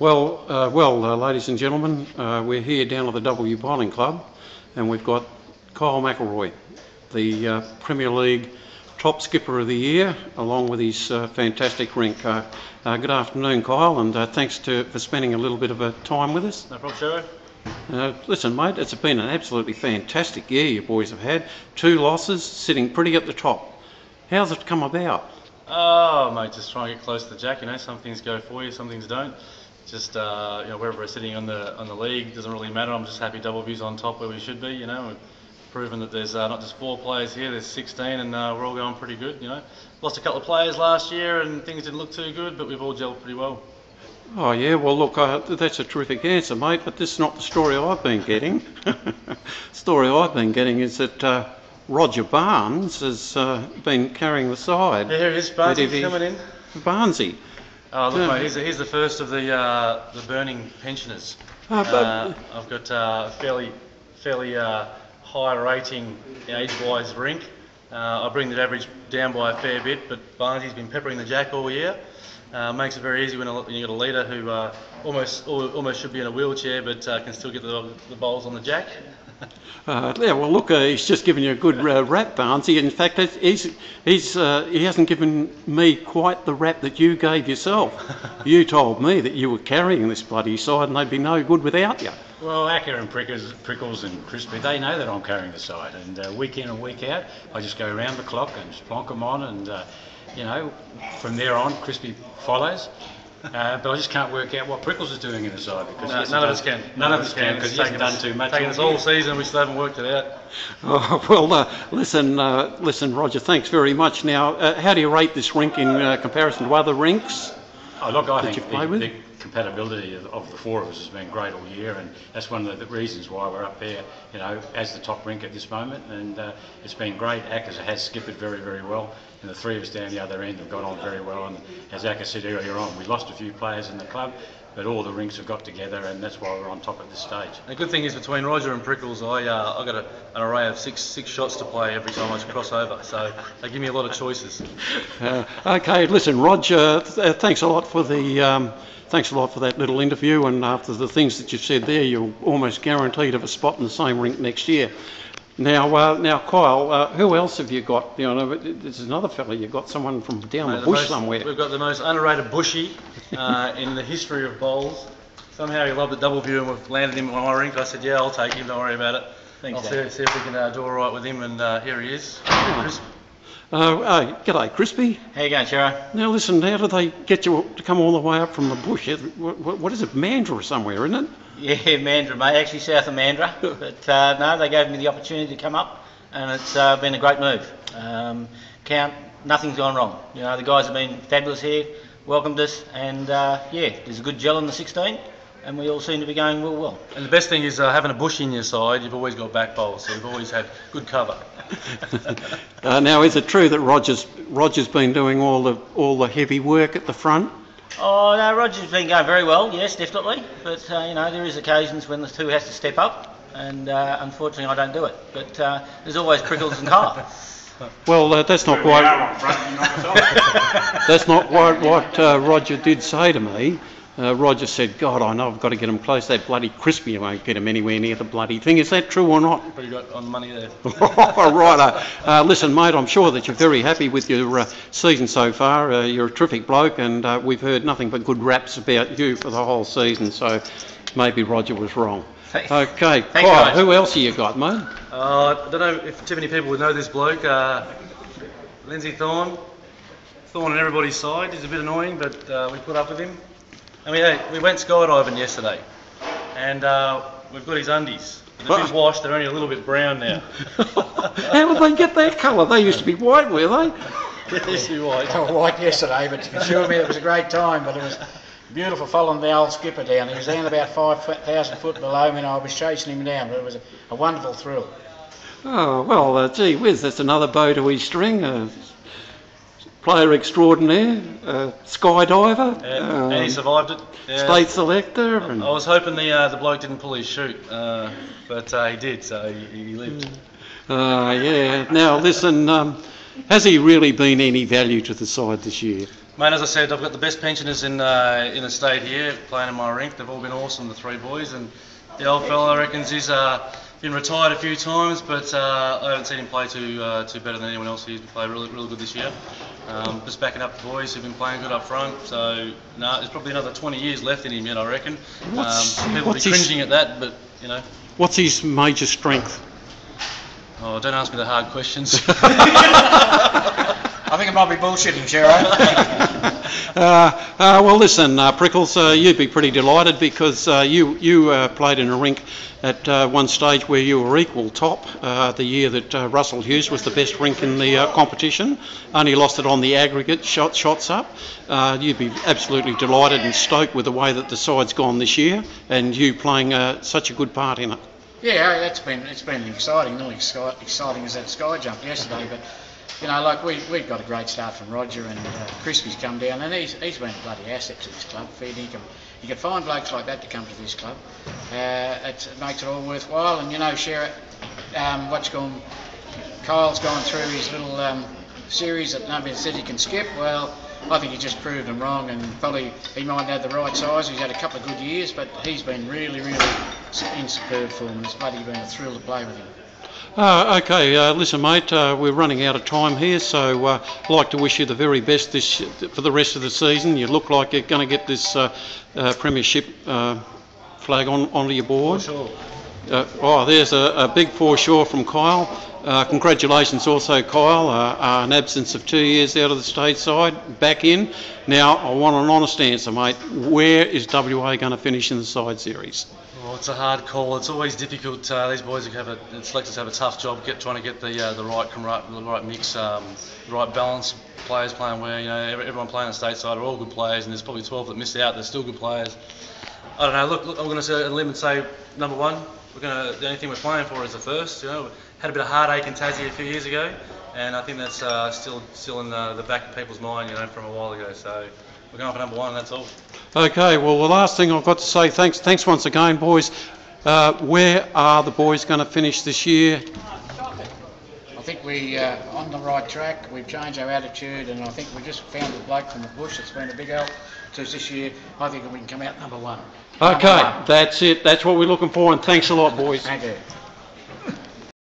Ladies and gentlemen, we're here down at the Doubleview Bowling Club, and we've got Kyle McIlroy, the Premier League top skipper of the year, along with his fantastic rink. Good afternoon, Kyle, and thanks for spending a little bit of time with us. No problem, Sherry. Listen, mate, it's been an absolutely fantastic year you boys have had. 2 losses, sitting pretty at the top. How's it come about? Oh, mate, just trying to get close to the jack. You know, some things go for you, some things don't. Just wherever we're sitting on the league doesn't really matter. I'm just happy Doubleview's on top where we should be. You know, we've proven that there's not just 4 players here, there's 16, and we're all going pretty good. You know, lost a couple of players last year, and things didn't look too good, but we've all gelled pretty well. Oh yeah, well look, that's a terrific answer, mate. But this is not the story I've been getting. The story I've been getting is that Roger Barnes has been carrying the side. Yeah, here he is, Barnesy coming in. Barnesy. Oh, look, mate, he's the first of the burning pensioners. I've got a fairly high rating age-wise rink. I bring the average down by a fair bit, but Barnesy's been peppering the jack all year. Makes it very easy when you've got a leader who almost should be in a wheelchair, but can still get the bowls on the jack. Yeah, well, look, he's just given you a good rap, Barnesy. In fact, he hasn't given me quite the rap that you gave yourself. You told me that you were carrying this bloody side and they'd be no good without you. Well, Acker and Prickles and Crispy, they know that I'm carrying the side, and week in and week out, I just go around the clock and plonk them on, and you know, from there on, Crispy follows. But I just can't work out what Prickles is doing in the side, because none of us can. None of us can, because he hasn't done too much. Taking us all season, we still haven't worked it out. Oh, well, listen, Roger, thanks very much. Now, how do you rate this rink in comparison to other rinks? Oh, look, I think the compatibility of the 4 of us has been great all year, and that's one of the reasons why we're up there, you know, as the top rink at this moment, and it's been great. Acker has skippered very, very well, and the 3 of us down the other end have got on very well, and as Acker said earlier on, we lost a few players in the club, but all the rinks have got together, and that's why we're on top at this stage. The good thing is, between Roger and Prickles, I got an array of six shots to play every time I cross over, so they give me a lot of choices. Okay, listen, Roger, thanks a lot for that little interview, and after the things that you've said there, you're almost guaranteed of a spot in the same rink next year. Now, Kyle, who else have you got? You know, there's another fella. You've got someone from down the bush somewhere. We've got the most underrated bushy in the history of bowls. Somehow he loved the Doubleview, and we've landed him on my rink. I said, yeah, I'll take him. Don't worry about it. Thanks, I'll see if we can do all right with him. And here he is. G'day, Crispy. How you going, Shero? Now listen, how do they get you to come all the way up from the bush? What is it, Mandurah somewhere, isn't it? Yeah, Mandurah, mate, actually south of Mandurah. But no, they gave me the opportunity to come up, and it's been a great move. Nothing's gone wrong. You know, the guys have been fabulous here, welcomed us, and yeah, there's a good gel in the 16, and we all seem to be going real well. And the best thing is having a bush in your side, you've always got back bowls, so you've always had good cover. Now, is it true that Roger's been doing all the heavy work at the front? Oh no, Roger's been going very well, yes, definitely. But you know, there is occasions when the 2 has to step up, and unfortunately I don't do it. But there's always Prickles and Kyle. Well, that's not quite. That's not quite what Roger did say to me. Roger said, God, I know I've got to get him close. That bloody Crispy won't get him anywhere near the bloody thing. Is that true or not? What you got on the money there? Right. Listen, mate, I'm sure that you're very happy with your season so far. You're a terrific bloke, and we've heard nothing but good raps about you for the whole season, so maybe Roger was wrong. Okay, Kyle, who else have you got, mate? I don't know if too many people would know this bloke. Thorn on everybody's side. He's a bit annoying, but we put up with him. I mean, we went skydiving yesterday, and we've got his undies. They've been washed, they're only a little bit brown now. How did they get that colour? They used to be white, were they? They used to be white. They were white yesterday, but you can assure me it was a great time, but it was beautiful following the old skipper down. He was down about 5,000 foot below me, and I was chasing him down, but it was a wonderful thrill. Oh, well, gee whiz, that's another bow to his string. Player extraordinaire, skydiver, and he survived it. Yeah. State selector. I was hoping the bloke didn't pull his chute, but he did, so he lived. Yeah. Now listen, has he really been any value to the side this year? Mate, as I said, I've got the best pensioners in the state here playing in my rink. They've all been awesome, the 3 boys, and the old fella, I reckon, he's been retired a few times, but I haven't seen him play too better than anyone else. He's played really good this year. Just backing up the boys who've been playing good up front. So no, there's probably another 20 years left in him yet, I reckon. People will be cringing at that, but you know. What's his major strength? Oh, don't ask me the hard questions. I think it might be bullshitting, Shero. Well, listen, Prickles, you'd be pretty delighted because you played in a rink at one stage where you were equal top the year that Russell Hughes was the best rink in the competition. Only lost it on the aggregate shots up. You'd be absolutely delighted and stoked with the way that the side's gone this year and you playing such a good part in it. Yeah, it's been exciting. Not exciting as that sky jump yesterday, but you know, like we've got a great start from Roger and Crispy's come down, and he's been a bloody asset to this club. You can find blokes like that to come to this club. It makes it all worthwhile. And you know, Kyle's gone through his little series that nobody said he can skip. Well, I think he just proved them wrong, and probably he might have the right size. He's had a couple of good years, but he's been really in superb form, and it's bloody been a thrill to play with him. Okay, listen mate, we're running out of time here, so I'd like to wish you the very best for the rest of the season. You look like you're going to get this premiership flag onto your board. For sure. There's a big for sure from Kyle. Congratulations also, Kyle, an absence of 2 years out of the state side, back in. Now, I want an honest answer, mate. Where is WA going to finish in the side series? Well, it's a hard call. It's always difficult. These boys selectors have a tough job trying to get the right mix, the right balance. Players playing where, you know, everyone playing on the state side are all good players, and there's probably 12 that missed out. They're still good players. I don't know. Look, I'm going to say a limb and say number one. The only thing we're playing for is the first. You know, had a bit of heartache in Tassie a few years ago, and I think that's still in the back of people's mind, you know, from a while ago. So we're going for number one, and that's all. Okay, well, the last thing I've got to say, thanks once again, boys. Where are the boys going to finish this year? I think we're on the right track. We've changed our attitude, and I think we just found the bloke from the bush that's been a big help to us this year. I think we can come out number one. Okay, that's it. That's what we're looking for, and thanks a lot, boys. Thank you.